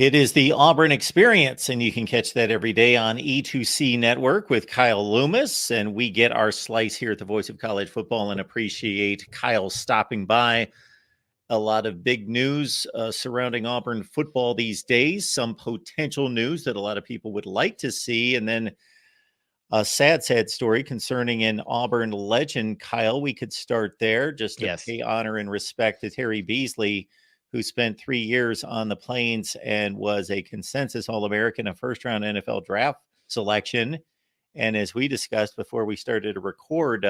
It is the Auburn Experience, and you can catch that every day on E2C Network with Kyle Loomis. And we get our slice here at the Voice of College Football and appreciate Kyle stopping by. A lot of big news surrounding Auburn football these days, some potential news that a lot of people would like to see, and then a sad story concerning an Auburn legend. Kyle, we could start there just to Yes. pay honor and respect to Terry Beasley, who spent 3 years on the Plains and was a consensus All-American, a first-round NFL draft selection. And as we discussed before we started to record,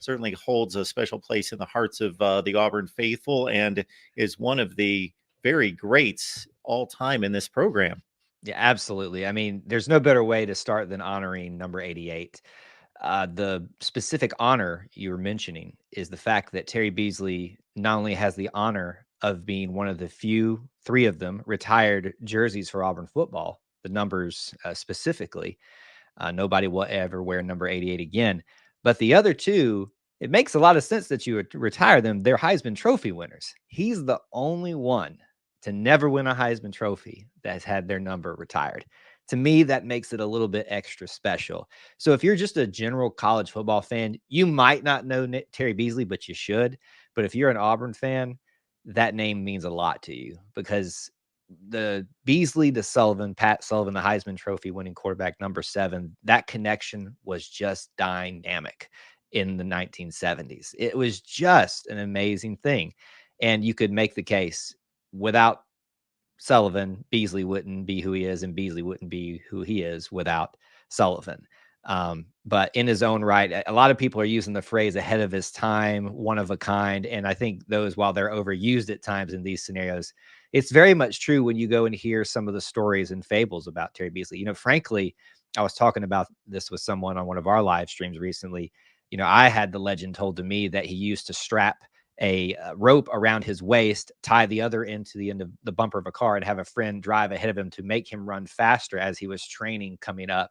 certainly holds a special place in the hearts of the Auburn faithful and is one of the very greats all time in this program. Yeah, absolutely. I mean, there's no better way to start than honoring number 88. The specific honor you were mentioning is the fact that Terry Beasley not only has the honor of being one of the few, three of them, retired jerseys for Auburn football, the numbers specifically. Nobody will ever wear number 88 again. But the other two, it makes a lot of sense that you would retire them. They're Heisman Trophy winners. He's the only one to never win a Heisman Trophy that has had their number retired. To me, that makes it a little bit extra special. So if you're just a general college football fan, you might not know Terry Beasley, but you should. But if you're an Auburn fan, that name means a lot to you because the Beasley to Sullivan, Pat Sullivan, the Heisman Trophy winning quarterback, number 7, that connection was just dynamic in the 1970s. It was just an amazing thing. And you could make the case without Sullivan, Beasley wouldn't be who he is, and Beasley wouldn't be who he is without Sullivan. But in his own right, a lot of people are using the phrase ahead of his time, one of a kind. And I think those, while they're overused at times in these scenarios, it's very much true when you go and hear some of the stories and fables about Terry Beasley. Frankly, I was talking about this with someone on one of our live streams recently. I had the legend told to me that he used to strap a rope around his waist, tie the other end to the end of the bumper of a car, and have a friend drive ahead of him to make him run faster as he was training coming up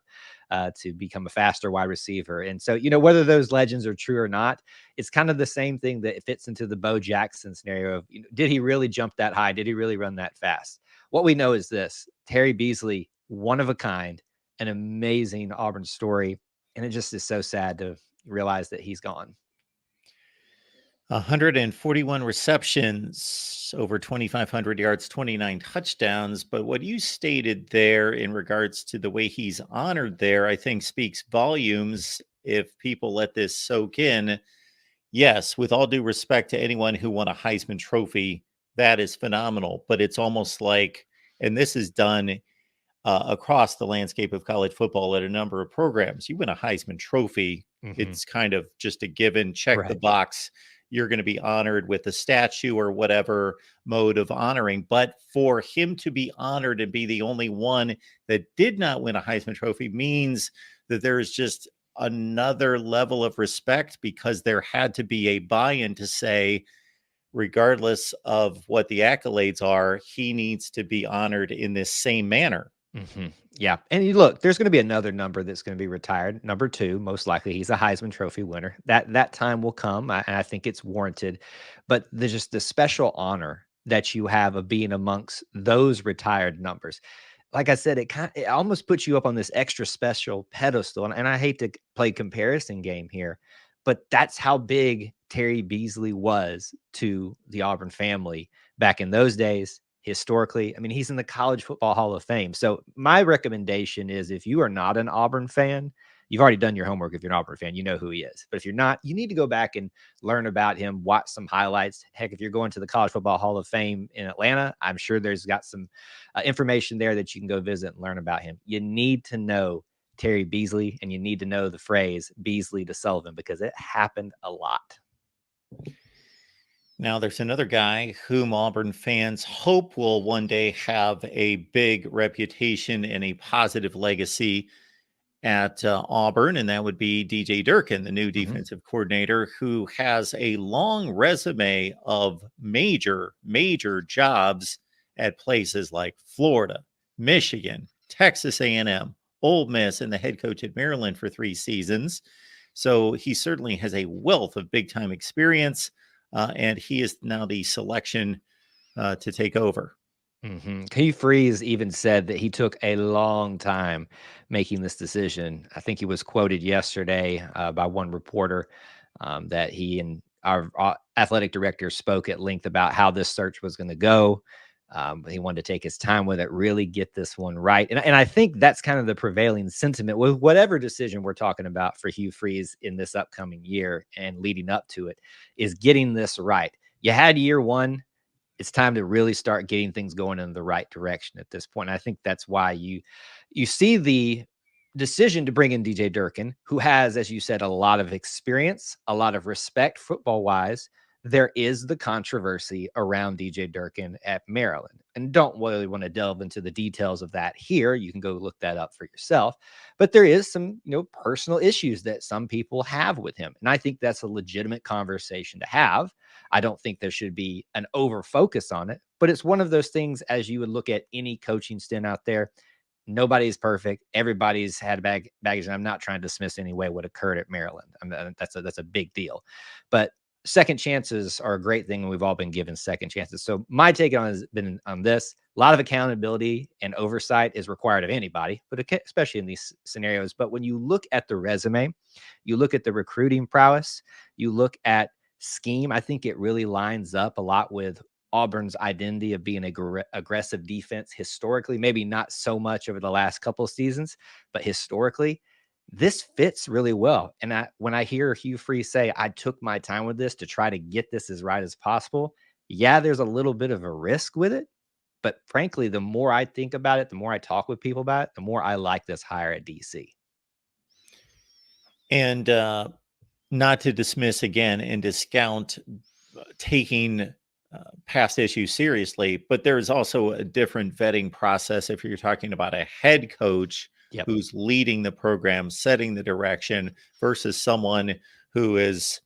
to become a faster wide receiver. And so, whether those legends are true or not, it's kind of the same thing that fits into the Bo Jackson scenario of, did he really jump that high? Did he really run that fast? What we know is this: Terry Beasley, one of a kind, an amazing Auburn story. And it just is so sad to realize that he's gone. 141 receptions, over 2,500 yards, 29 touchdowns. But what you stated there in regards to the way he's honored there, I think speaks volumes if people let this soak in. Yes, with all due respect to anyone who won a Heisman Trophy, that is phenomenal. But it's almost like, and this is done across the landscape of college football at a number of programs. You win a Heisman Trophy, it's kind of just a given, check the box. You're going to be honored with a statue or whatever mode of honoring. But for him to be honored and be the only one that did not win a Heisman Trophy means that there is just another level of respect, because there had to be a buy-in to say, regardless of what the accolades are, he needs to be honored in this same manner. Yeah. And you look, there's going to be another number that's going to be retired. Number 2, most likely he's a Heisman Trophy winner. That time will come. I think it's warranted. But there's just the special honor that you have of being amongst those retired numbers. Like I said, it almost puts you up on this extra special pedestal. And I hate to play comparison game here, but that's how big Terry Beasley was to the Auburn family back in those days. Historically, I mean, he's in the College Football Hall of Fame. So my recommendation is, if you are not an Auburn fan, you've already done your homework. If you're an Auburn fan, you know who he is. But if you're not, you need to go back and learn about him, watch some highlights. Heck, if you're going to the College Football Hall of Fame in Atlanta, I'm sure there's got some information there that you can go visit and learn about him. You need to know Terry Beasley, and you need to know the phrase Beasley to Sullivan, because it happened a lot. Now, there's another guy whom Auburn fans hope will one day have a big reputation and a positive legacy at Auburn, and that would be DJ Durkin, the new defensive coordinator, who has a long resume of major jobs at places like Florida, Michigan, Texas A&M, Ole Miss, and the head coach at Maryland for 3 seasons. So he certainly has a wealth of big-time experience. And he is now the selection to take over. Hugh Freeze even said that he took a long time making this decision. I think he was quoted yesterday by one reporter that he and our athletic director spoke at length about how this search was going to go. He wanted to take his time with it, really get this one right. And I think that's kind of the prevailing sentiment with whatever decision we're talking about for Hugh Freeze in this upcoming year and leading up to it, is getting this right. You had year one. It's time to really start getting things going in the right direction at this point. And I think that's why you see the decision to bring in DJ Durkin, who has, as you said, a lot of experience, a lot of respect football wise. There is the controversy around DJ Durkin at Maryland, and don't really want to delve into the details of that here. You can go look that up for yourself. But there is some, personal issues that some people have with him, and I think that's a legitimate conversation to have. I don't think there should be an over focus on it, but it's one of those things as you would look at any coaching stint out there. Nobody's perfect. Everybody's had baggage, and I'm not trying to dismiss any way what occurred at Maryland. I mean, that's a big deal, but second chances are a great thing, and we've all been given second chances. So my take on has been on this: a lot of accountability and oversight is required of anybody, but especially in these scenarios. But when you look at the resume, you look at the recruiting prowess, you look at scheme, I think it really lines up a lot with Auburn's identity of being an aggressive defense historically, maybe not so much over the last couple of seasons, but historically, this fits really well. And when I hear Hugh Freeze say, I took my time with this to try to get this as right as possible, yeah, there's a little bit of a risk with it. But frankly, the more I think about it, the more I talk with people about it, the more I like this hire at DC. And not to dismiss again and discount taking past issues seriously, but there's also a different vetting process if you're talking about a head coach who's leading the program, setting the direction, versus someone who is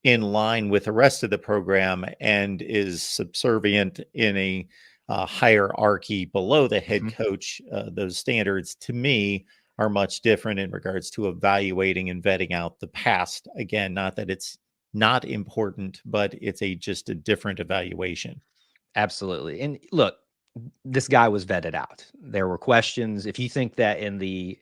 in line with the rest of the program and is subservient in a hierarchy below the head coach. Those standards, to me, are much different in regards to evaluating and vetting out the past. Again, not that it's not important, but it's just a different evaluation. Absolutely. And look, this guy was vetted out. There were questions. If you think that in the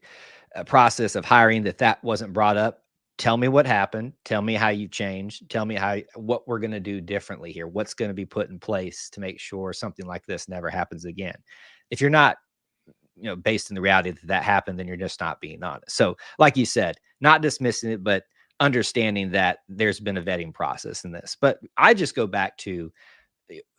process of hiring that wasn't brought up, tell me what happened. Tell me how you changed. Tell me what we're going to do differently here. What's going to be put in place to make sure something like this never happens again. If you're not, based in the reality that happened, then you're just not being honest. So like you said, not dismissing it, but understanding that there's been a vetting process in this. But I just go back to,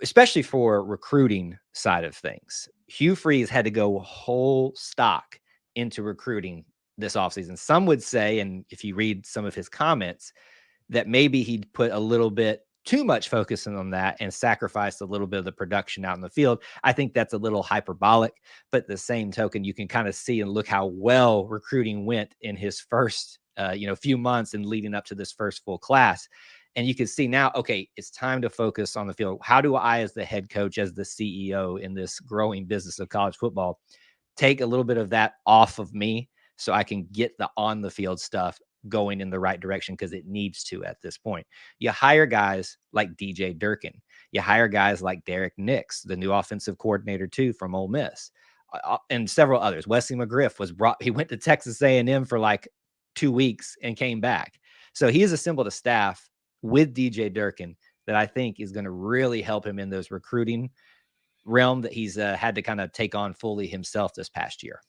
especially for recruiting side of things, Hugh Freeze had to go whole stock into recruiting this offseason. Some would say, and if you read some of his comments, that maybe he'd put a little bit too much focus on that and sacrificed a little bit of the production out in the field. I think that's a little hyperbolic, but the same token, you can kind of see and look how well recruiting went in his first, few months and leading up to this first full class. And you can see now, okay, it's time to focus on the field. How do I, as the head coach, as the CEO in this growing business of college football, take a little bit of that off of me so I can get the on the field stuff going in the right direction, because it needs to at this point. You hire guys like DJ Durkin. You hire guys like Derek Nix, the new offensive coordinator too from Ole Miss, and several others. Wesley McGriff he went to Texas A&M for like 2 weeks and came back. So he has assembled a staff with DJ Durkin that I think is going to really help him in those recruiting realm that he's had to kind of take on fully himself this past year.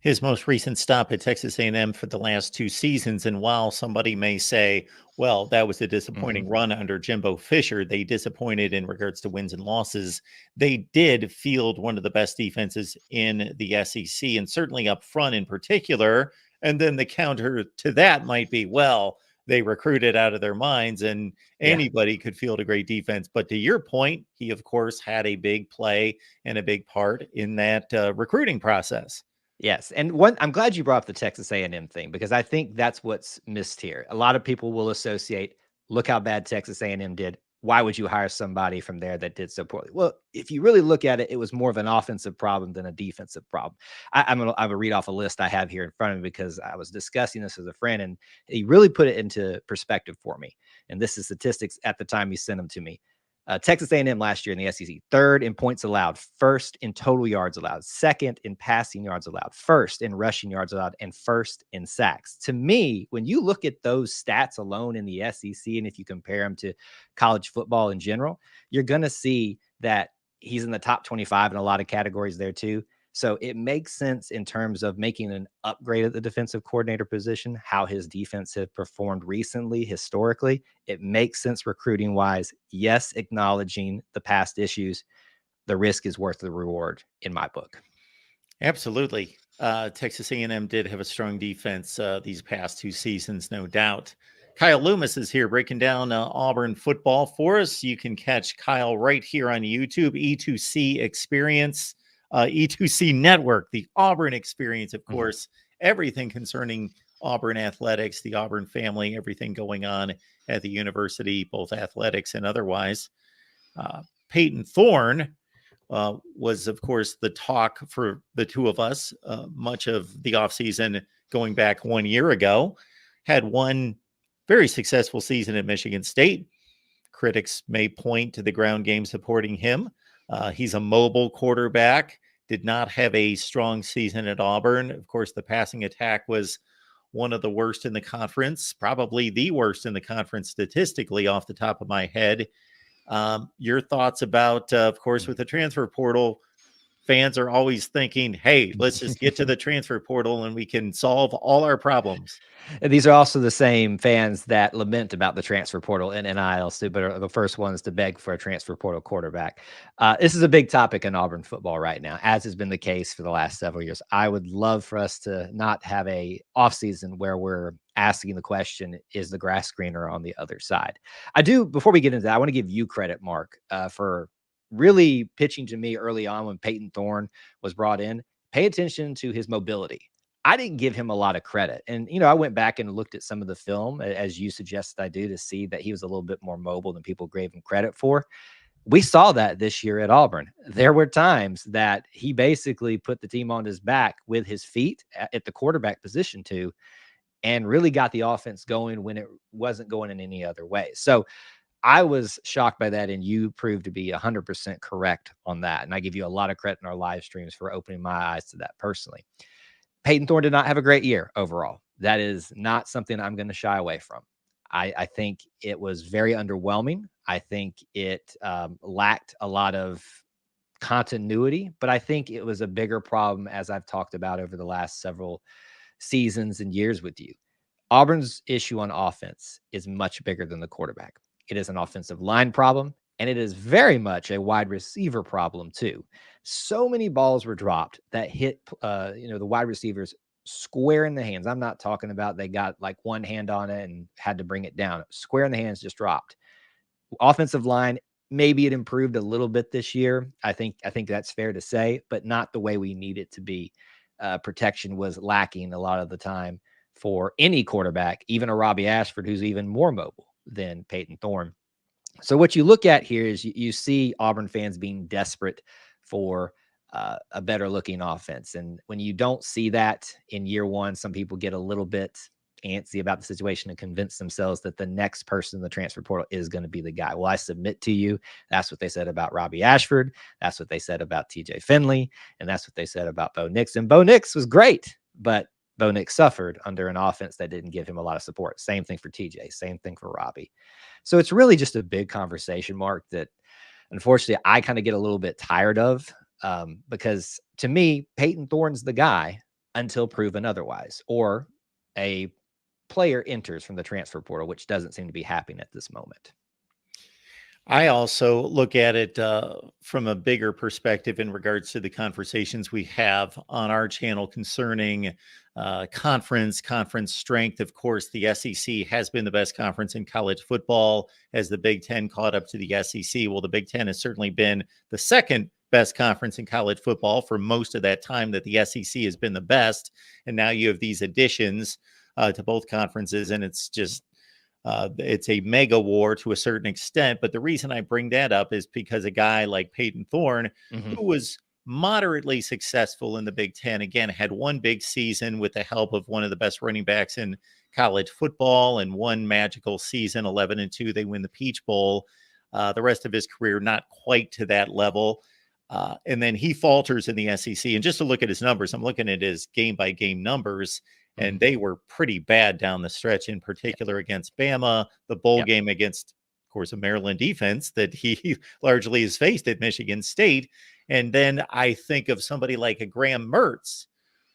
His most recent stop at Texas A&M for the last 2 seasons, and while somebody may say, well, that was a disappointing run under Jimbo Fisher, they disappointed in regards to wins and losses. They did field one of the best defenses in the SEC, and certainly up front in particular. And then the counter to that might be, well, they recruited out of their minds, and anybody could field a great defense. But to your point, he, of course, had a big play and a big part in that recruiting process. Yes, and I'm glad you brought up the Texas A&M thing, because I think that's what's missed here. A lot of people will associate, look how bad Texas A&M did. Why would you hire somebody from there that did so poorly? Well, if you really look at it, it was more of an offensive problem than a defensive problem. I'm going to read off a list I have here in front of me, because I was discussing this with a friend, and he really put it into perspective for me. And this is statistics at the time he sent them to me. Texas A&M last year in the SEC, third in points allowed, first in total yards allowed, second in passing yards allowed, first in rushing yards allowed, and first in sacks. To me, when you look at those stats alone in the SEC, and if you compare them to college football in general, you're going to see that he's in the top 25 in a lot of categories there too. So it makes sense in terms of making an upgrade at the defensive coordinator position, how his defense have performed recently, historically. It makes sense recruiting wise. Yes, acknowledging the past issues. The risk is worth the reward in my book. Absolutely. Texas A&M did have a strong defense these past 2 seasons, no doubt. Kyle Loomis is here breaking down Auburn football for us. You can catch Kyle right here on YouTube, E2C Experience, E2C Network, the Auburn Experience, of course, everything concerning Auburn athletics, the Auburn family, everything going on at the university, both athletics and otherwise. Peyton Thorne was, of course, the talk for the two of us much of the offseason going back 1 year ago. Had one very successful season at Michigan State. Critics may point to the ground game supporting him. He's a mobile quarterback, did not have a strong season at Auburn. Of course, the passing attack was one of the worst in the conference, probably the worst in the conference statistically off the top of my head. Your thoughts about, of course, with the transfer portal, fans are always thinking, hey, let's just get to the transfer portal and we can solve all our problems. And these are also the same fans that lament about the transfer portal and NIL, but are the first ones to beg for a transfer portal quarterback. This is a big topic in Auburn football right now, as has been the case for the last several years. I would love for us to not have a offseason where we're asking the question, is the grass greener on the other side? I do, before we get into that, I want to give you credit, Mark, for really pitching to me early on when Peyton Thorne was brought in. Pay attention to his mobility. I didn't give him a lot of credit. And, I went back and looked at some of the film, as you suggested I do, to see that he was a little bit more mobile than people gave him credit for. We saw that this year at Auburn. There were times that he basically put the team on his back with his feet at the quarterback position too, and really got the offense going when it wasn't going in any other way. So I was shocked by that, and you proved to be 100% correct on that. And I give you a lot of credit in our live streams for opening my eyes to that personally. Peyton Thorne did not have a great year overall. That is not something I'm going to shy away from. I think it was very underwhelming. I think it lacked a lot of continuity, but I think it was a bigger problem, as I've talked about over the last several seasons and years with you. Auburn's issue on offense is much bigger than the quarterback. It is an offensive line problem, and it is very much a wide receiver problem too. So many balls were dropped that hit, the wide receivers square in the hands. I'm not talking about they got like one hand on it and had to bring it down. Square in the hands, just dropped. Offensive line, maybe it improved a little bit this year. I think that's fair to say, but not the way we need it to be. Protection was lacking a lot of the time for any quarterback, even a Robbie Ashford, who's even more mobile than Peyton Thorne. So what you look at here is you see Auburn fans being desperate for a better looking offense. And when you don't see that in year one, some people get a little bit antsy about the situation and convince themselves that the next person in the transfer portal is going to be the guy. Well, I submit to you, that's what they said about Robbie Ashford. That's what they said about TJ Finley. And that's what they said about Bo Nix. And Bo Nix was great, but Bo Nix suffered under an offense that didn't give him a lot of support. Same thing for TJ, same thing for Robbie. So it's really just a big conversation, Mark, that unfortunately I kind of get a little bit tired of because to me, Peyton Thorne's the guy until proven otherwise, or a player enters from the transfer portal, which doesn't seem to be happening at this moment. I also look at it from a bigger perspective in regards to the conversations we have on our channel concerning conference strength. Of course, the SEC has been the best conference in college football as the Big Ten caught up to the SEC. Well, the Big Ten has certainly been the second best conference in college football for most of that time that the SEC has been the best. And now you have these additions to both conferences, and it's just it's a mega war to a certain extent. But the reason I bring that up is because a guy like Peyton Thorne, who was moderately successful in the Big Ten, again, had one big season with the help of one of the best running backs in college football and one magical season, 11-2. They win the Peach Bowl. The rest of his career, not quite to that level. And then he falters in the SEC. And just to look at his numbers, I'm looking at his game by game numbers, and they were pretty bad down the stretch, in particular against Bama, the bowl game against, of course, a Maryland defense that he largely has faced at Michigan State. And then I think of somebody like a Graham Mertz,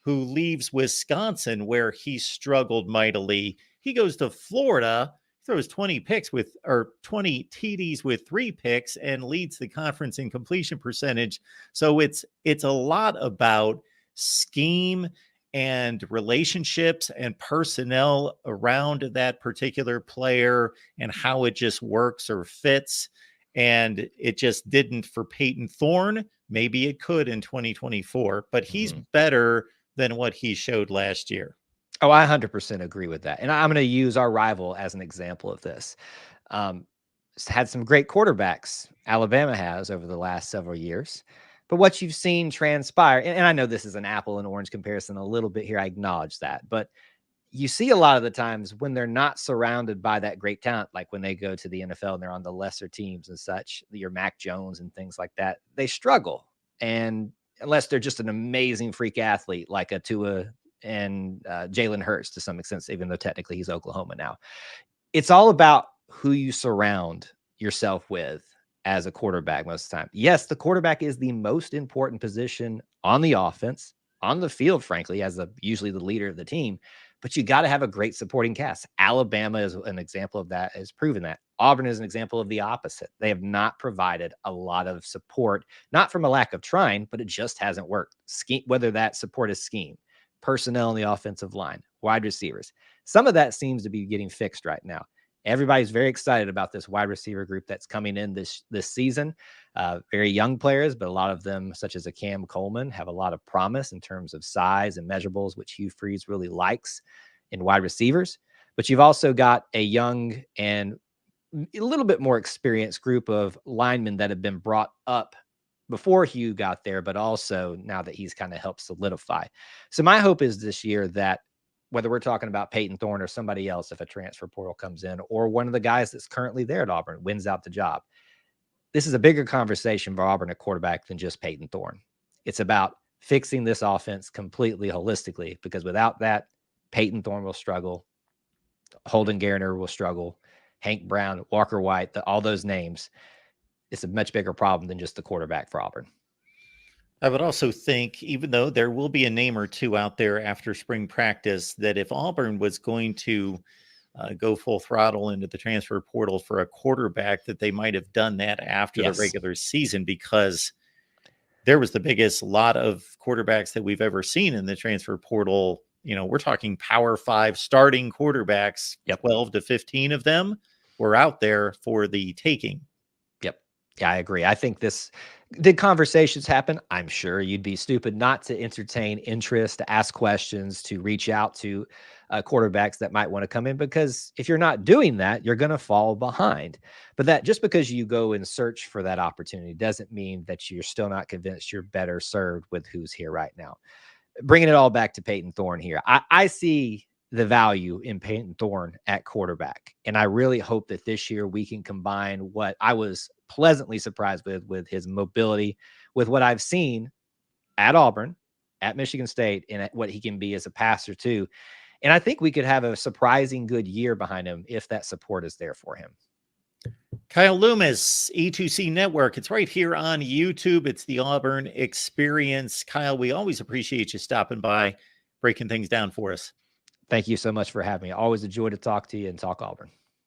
who leaves Wisconsin, where he struggled mightily. He goes to Florida, throws 20 picks with, or 20 TDs with 3 picks, and leads the conference in completion percentage. So it's a lot about scheme and relationships and personnel around that particular player and how it just works or fits. And it just didn't for Peyton Thorne. Maybe it could in 2024, but he's better than what he showed last year. Oh, I 100% agree with that. And I'm going to use our rival as an example of this. Had some great quarterbacks, Alabama has, over the last several years. But what you've seen transpire, and I know this is an apple and orange comparison a little bit here, I acknowledge that. But you see a lot of the times when they're not surrounded by that great talent, like when they go to the NFL and they're on the lesser teams and such, your Mac Jones and things like that, they struggle. And unless they're just an amazing freak athlete like a Tua and Jalen Hurts to some extent, even though technically he's Oklahoma now. It's all about who you surround yourself with as a quarterback most of the time. Yes, the quarterback is the most important position on the offense, on the field, frankly, as usually the leader of the team, but you got to have a great supporting cast. Alabama is an example of that, has proven that. Auburn is an example of the opposite. They have not provided a lot of support, not from a lack of trying, but it just hasn't worked. Whether that support is scheme, personnel on the offensive line, wide receivers. Some of that seems to be getting fixed right now. Everybody's very excited about this wide receiver group that's coming in this season. Very young players, but a lot of them, such as a Cam Coleman, have a lot of promise in terms of size and measurables, which Hugh Freeze really likes in wide receivers. But you've also got a young and a little bit more experienced group of linemen that have been brought up before Hugh got there, but also now that he's kind of helped solidify. So my hope is this year that whether we're talking about Peyton Thorne or somebody else, if a transfer portal comes in, or one of the guys that's currently there at Auburn wins out the job, this is a bigger conversation for Auburn at quarterback than just Peyton Thorne. It's about fixing this offense completely holistically, because without that, Peyton Thorne will struggle. Holden Garner will struggle. Hank Brown, Walker White, all those names. It's a much bigger problem than just the quarterback for Auburn. I would also think, even though there will be a name or two out there after spring practice, that if Auburn was going to go full throttle into the transfer portal for a quarterback, that they might have done that after the regular season, because there was the biggest lot of quarterbacks that we've ever seen in the transfer portal. You know, we're talking Power 5 starting quarterbacks, 12 to 15 of them were out there for the taking. Yeah, I agree. I think did conversations happen? I'm sure you'd be stupid not to entertain interest, to ask questions, to reach out to quarterbacks that might want to come in, because if you're not doing that, you're going to fall behind. But that just because you go and search for that opportunity doesn't mean that you're still not convinced you're better served with who's here right now. Bringing it all back to Peyton Thorne here. I see the value in Peyton Thorne at quarterback. And I really hope that this year we can combine what I was pleasantly surprised with his mobility, with what I've seen at Auburn, at Michigan State, and at what he can be as a passer too. And I think we could have a surprising good year behind him if that support is there for him. Kyle Loomis, E2C Network. It's right here on YouTube. It's the Auburn Experience. Kyle, we always appreciate you stopping by, breaking things down for us. Thank you so much for having me. Always a joy to talk to you and talk Auburn.